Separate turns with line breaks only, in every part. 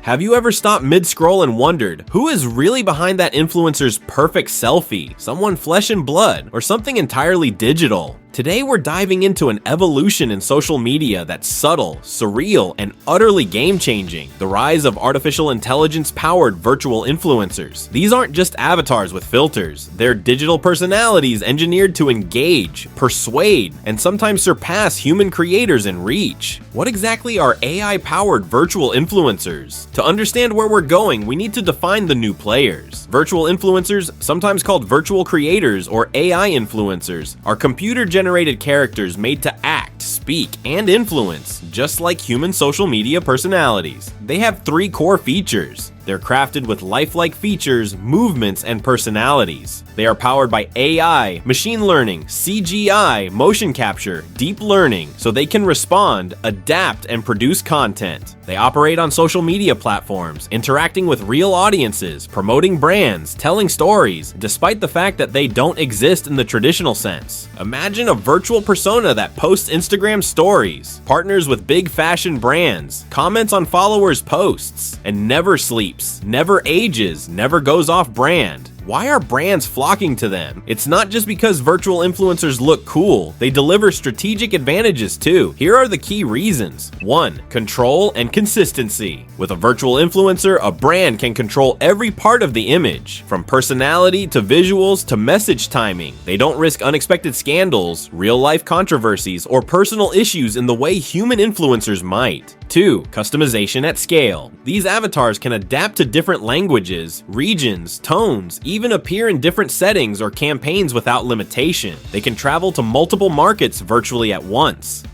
Have you ever stopped mid-scroll and wondered, who is really behind that influencer's perfect selfie? Someone flesh and blood, or something entirely digital? Today we're diving into an evolution in social media that's subtle, surreal, and utterly game-changing. The rise of artificial intelligence-powered virtual influencers. These aren't just avatars with filters. They're digital personalities engineered to engage, persuade, and sometimes surpass human creators in reach. What exactly are AI-powered virtual influencers? To understand where we're going, we need to define the new players. Virtual influencers, sometimes called virtual creators or AI influencers, are computer-generated characters made to act, speak, and influence, just like human social media personalities. They have three core features. They're crafted with lifelike features, movements, and personalities. They are powered by AI, machine learning, CGI, motion capture, deep learning, so they can respond, adapt, and produce content. They operate on social media platforms, interacting with real audiences, promoting brands, telling stories, despite the fact that they don't exist in the traditional sense. Imagine a virtual persona that posts Instagram stories, partners with big fashion brands, comments on followers' posts, and never sleeps, never ages, never goes off brand. Why are brands flocking to them? It's not just because virtual influencers look cool, they deliver strategic advantages too. Here are the key reasons. 1. Control and consistency. With a virtual influencer, a brand can control every part of the image, from personality to visuals to message timing. They don't risk unexpected scandals, real-life controversies, or personal issues in the way human influencers might. 2. Customization at scale. These avatars can adapt to different languages, regions, tones, even appear in different settings or campaigns without limitation. They can travel to multiple markets virtually at once.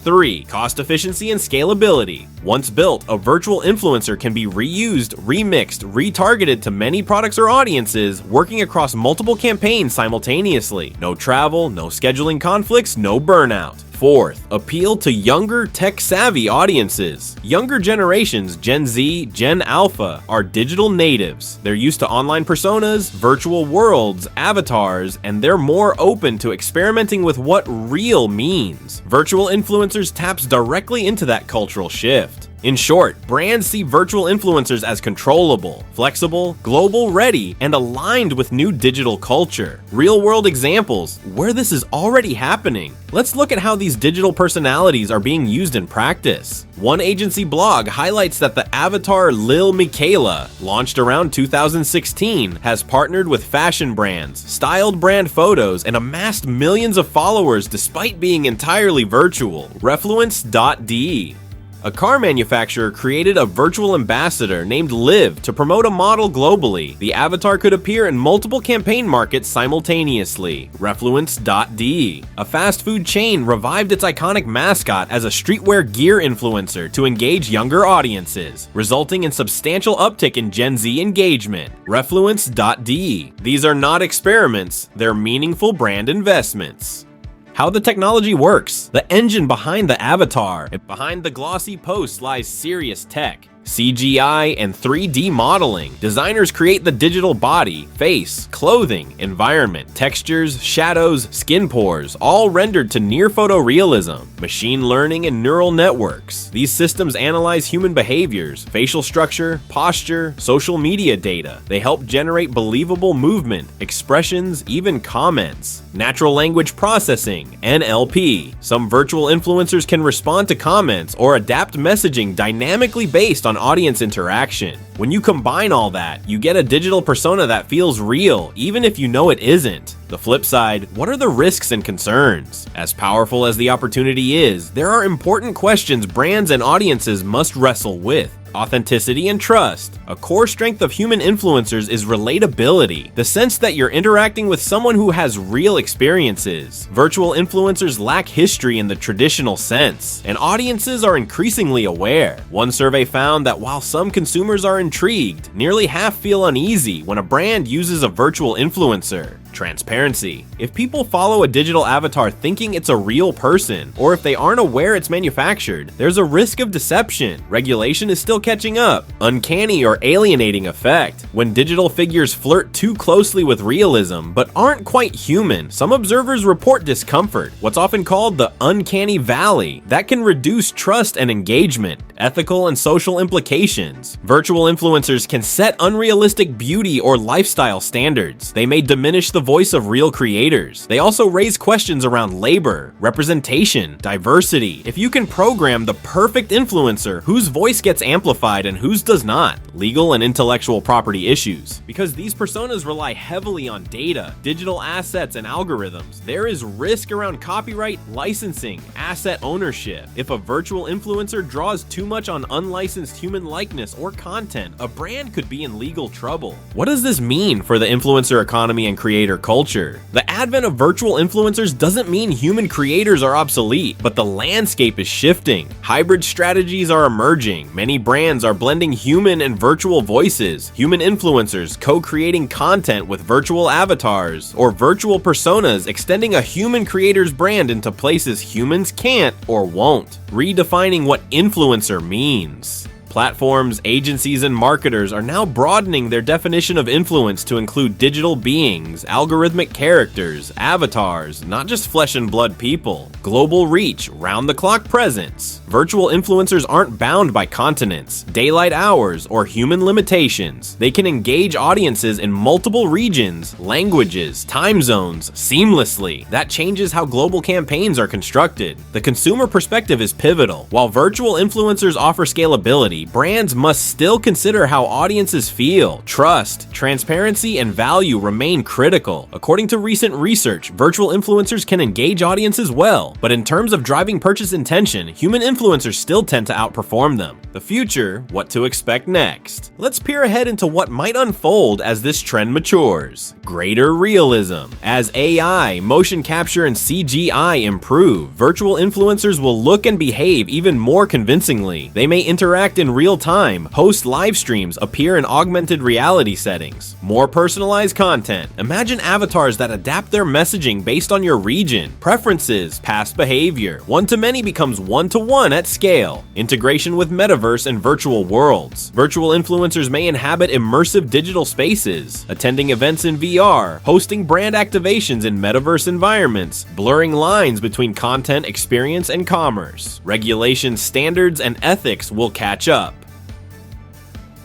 3. Cost efficiency and scalability. Once built, a virtual influencer can be reused, remixed, retargeted to many products or audiences, working across multiple campaigns simultaneously. No travel, no scheduling conflicts, no burnout. 4th, appeal to younger, tech-savvy audiences. Younger generations, Gen Z, Gen Alpha, are digital natives. They're used to online personas, virtual worlds, avatars, and they're more open to experimenting with what real means. Virtual influencers taps directly into that cultural shift. In short, brands see virtual influencers as controllable, flexible, global-ready, and aligned with new digital culture. Real-world examples where this is already happening. Let's look at how these digital personalities are being used in practice. One agency blog highlights that the avatar Lil Miquela, launched around 2016, has partnered with fashion brands, styled brand photos, and amassed millions of followers despite being entirely virtual. Refluence.de. A car manufacturer created a virtual ambassador named Liv to promote a model globally. The avatar could appear in multiple campaign markets simultaneously. Refluence.de. A fast food chain revived its iconic mascot as a streetwear gear influencer to engage younger audiences, resulting in substantial uptick in Gen Z engagement. Refluence.de. These are not experiments, they're meaningful brand investments. How the technology works. The engine behind the avatar. And behind the glossy post lies serious tech. CGI and 3D modeling. Designers create the digital body, face, clothing, environment, textures, shadows, skin pores, all rendered to near photorealism. Machine learning and neural networks. These systems analyze human behaviors, facial structure, posture, social media data. They help generate believable movement, expressions, even comments. Natural language processing, NLP. Some virtual influencers can respond to comments or adapt messaging dynamically based on audience interaction. When you combine all that, you get a digital persona that feels real, even if you know it isn't. The flip side, what are the risks and concerns? As powerful as the opportunity is, there are important questions brands and audiences must wrestle with. Authenticity and trust. A core strength of human influencers is relatability, the sense that you're interacting with someone who has real experiences. Virtual influencers lack history in the traditional sense, and audiences are increasingly aware. One survey found that while some consumers are intrigued, nearly half feel uneasy when a brand uses a virtual influencer. Transparency. If people follow a digital avatar thinking it's a real person, or if they aren't aware it's manufactured, there's a risk of deception. Regulation is still catching up. Uncanny or alienating effect. When digital figures flirt too closely with realism, but aren't quite human, some observers report discomfort, what's often called the uncanny valley, that can reduce trust and engagement. Ethical and social implications. Virtual influencers can set unrealistic beauty or lifestyle standards. They may diminish the voice of real creators. They also raise questions around labor, representation, diversity. If you can program the perfect influencer, whose voice gets amplified and whose does not. Legal and intellectual property issues. Because these personas rely heavily on data, digital assets, and algorithms, there is risk around copyright, licensing, asset ownership. If a virtual influencer draws too much on unlicensed human likeness or content, a brand could be in legal trouble. What does this mean for the influencer economy and creator culture? The advent of virtual influencers doesn't mean human creators are obsolete, but the landscape is shifting. Hybrid strategies are emerging. Many brands are blending human and virtual voices. Human influencers co-creating content with virtual avatars, or virtual personas extending a human creator's brand into places humans can't or won't. Redefining what influencer means. Platforms, agencies, and marketers are now broadening their definition of influence to include digital beings, algorithmic characters, avatars, not just flesh and blood people. Global reach, round-the-clock presence. Virtual influencers aren't bound by continents, daylight hours, or human limitations. They can engage audiences in multiple regions, languages, time zones, seamlessly. That changes how global campaigns are constructed. The consumer perspective is pivotal. While virtual influencers offer scalability, brands must still consider how audiences feel. Trust, transparency, and value remain critical. According to recent research, virtual influencers can engage audiences well, but in terms of driving purchase intention, human influencers still tend to outperform them. The future, what to expect next. Let's peer ahead into what might unfold as this trend matures. Greater realism. As AI, motion capture, and CGI improve, virtual influencers will look and behave even more convincingly. They may interact in real time, host live streams, appear in augmented reality settings. More personalized content. Imagine avatars that adapt their messaging based on your region, preferences, past behavior. One-to-many becomes one-to-one at scale. Integration with metaverse and virtual worlds. Virtual influencers may inhabit immersive digital spaces, attending events in VR, hosting brand activations in metaverse environments, blurring lines between content, experience, and commerce. Regulations, standards, and ethics will catch up.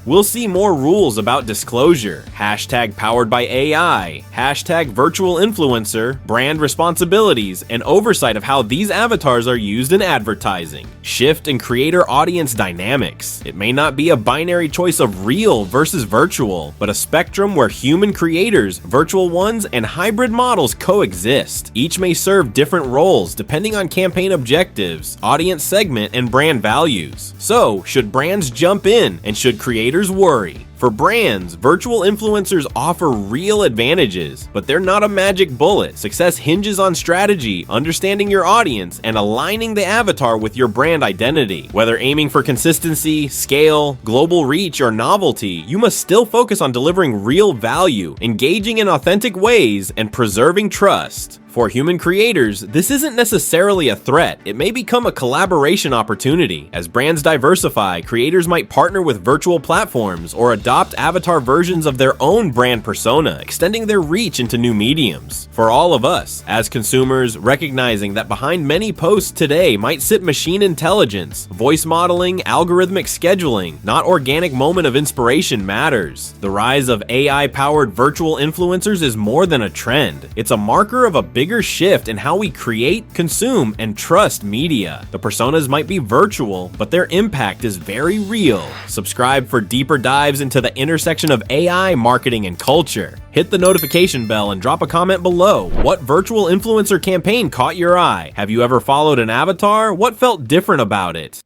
We'll see more rules about disclosure, hashtag powered by AI, hashtag virtual influencer, brand responsibilities, and oversight of how these avatars are used in advertising. Shift in creator audience dynamics. It may not be a binary choice of real versus virtual, but a spectrum where human creators, virtual ones, and hybrid models coexist. Each may serve different roles depending on campaign objectives, audience segment, and brand values. So, should brands jump in, and should creators worry? For brands, virtual influencers offer real advantages, but they're not a magic bullet. Success hinges on strategy, understanding your audience, and aligning the avatar with your brand identity. Whether aiming for consistency, scale, global reach, or novelty, you must still focus on delivering real value, engaging in authentic ways, and preserving trust. For human creators, this isn't necessarily a threat. It may become a collaboration opportunity. As brands diversify, creators might partner with virtual platforms or adopt avatar versions of their own brand persona, extending their reach into new mediums. For all of us, as consumers, recognizing that behind many posts today might sit machine intelligence, voice modeling, algorithmic scheduling, not organic moment of inspiration matters. The rise of AI-powered virtual influencers is more than a trend. It's a marker of a bigger shift in how we create, consume, and trust media. The personas might be virtual, but their impact is very real. Subscribe for deeper dives into the intersection of AI, marketing, and culture. Hit the notification bell and drop a comment below. What virtual influencer campaign caught your eye? Have you ever followed an avatar? What felt different about it?